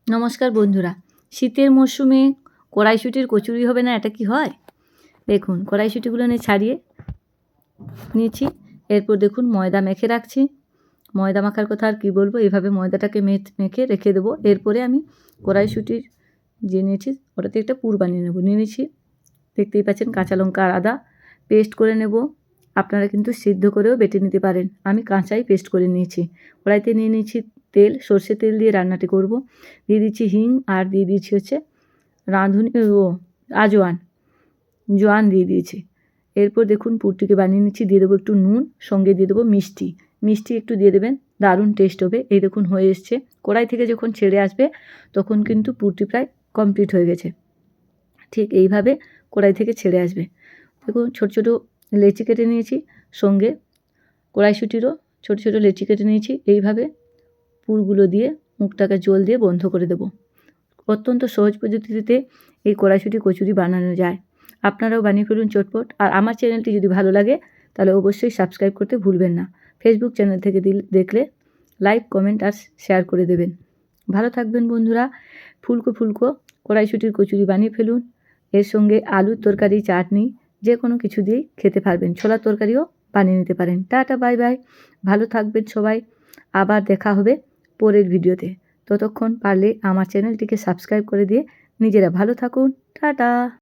নমস্কার বন্ধুরা, শীতের মরশুমে কড়াইশুঁটির কচুরি হবে না, এটা কি হয়? দেখুন কড়াইশুঁটিগুলো ছাড়িয়ে নিয়েছি। এরপর দেখুন ময়দা মেখে রাখছি। ময়দা মাখার কথা আর কী বলবো, এইভাবে ময়দাটাকে মেখে রেখে দেবো। এরপরে আমি কড়াইশুঁটির যে নিয়েছি ওটাতে একটা পুর বানিয়ে নেবো। নিয়ে নিয়েছি, দেখতেই পাচ্ছেন, কাঁচা লঙ্কা আর আদা পেস্ট করে নেব। আপনারা কিন্তু সিদ্ধ করেও বেটে নিতে পারেন, আমি কাঁচাই পেস্ট করে নিয়েছি। কড়াইতে নিয়ে নিয়েছি তেল, সর্ষের তেল দিয়ে রান্নাটি করব। দিয়ে দিচ্ছি হিং আর দিয়ে দিচ্ছি হচ্ছে জোয়ান দিয়ে দিয়েছি। এরপর দেখুন পুরটিকে বানিয়ে নিচ্ছি। দিয়ে দেবো একটু নুন, সঙ্গে দিয়ে দেবো মিষ্টি একটু দিয়ে দেবেন, দারুণ টেস্ট হবে। এই দেখুন হয়ে এসছে। কড়াই থেকে যখন ছেড়ে আসবে তখন কিন্তু পুরটি প্রায় কমপ্লিট হয়ে গেছে। ঠিক এইভাবে কড়াই থেকে ছেড়ে আসবে। দেখুন ছোটো ছোটো লেচি কেটে নিয়েছি, সঙ্গে কড়াইশুঁটিরও ছোটো ছোটো লেচি কেটে নিয়েছি। এইভাবে পুরগুলো দিয়ে মুখটাকে জল দিয়ে বন্ধ করে দেব। অত্যন্ত সহজ পদ্ধতিতে এই কড়াইশুঁটি কচুরি বানানো যায়। আপনারাও বানিয়ে ফেলুন চটপট। আর আমার চ্যানেলটি যদি ভালো লাগে তাহলে অবশ্যই সাবস্ক্রাইব করতে ভুলবেন না। ফেসবুক চ্যানেল থেকে দেখলে লাইক, কমেন্ট আর শেয়ার করে দেবেন। ভালো থাকবেন বন্ধুরা। ফুলকো কড়াইশুঁটির কচুরি বানিয়ে ফেলুন। এর সঙ্গে আলুর তরকারি, চাটনি যে কোনো কিছু দিয়েই খেতে পারবেন। ছোলার তরকারিও বানিয়ে নিতে পারেন। Tata, bye bye. ভালো থাকবেন সবাই। আবার দেখা হবে পরের ভিডিওতে। ততক্ষণ পারলে আমার চ্যানেলটিকে সাবস্ক্রাইব করে দিয়ে নিজেরা ভালো থাকুন। টাটা।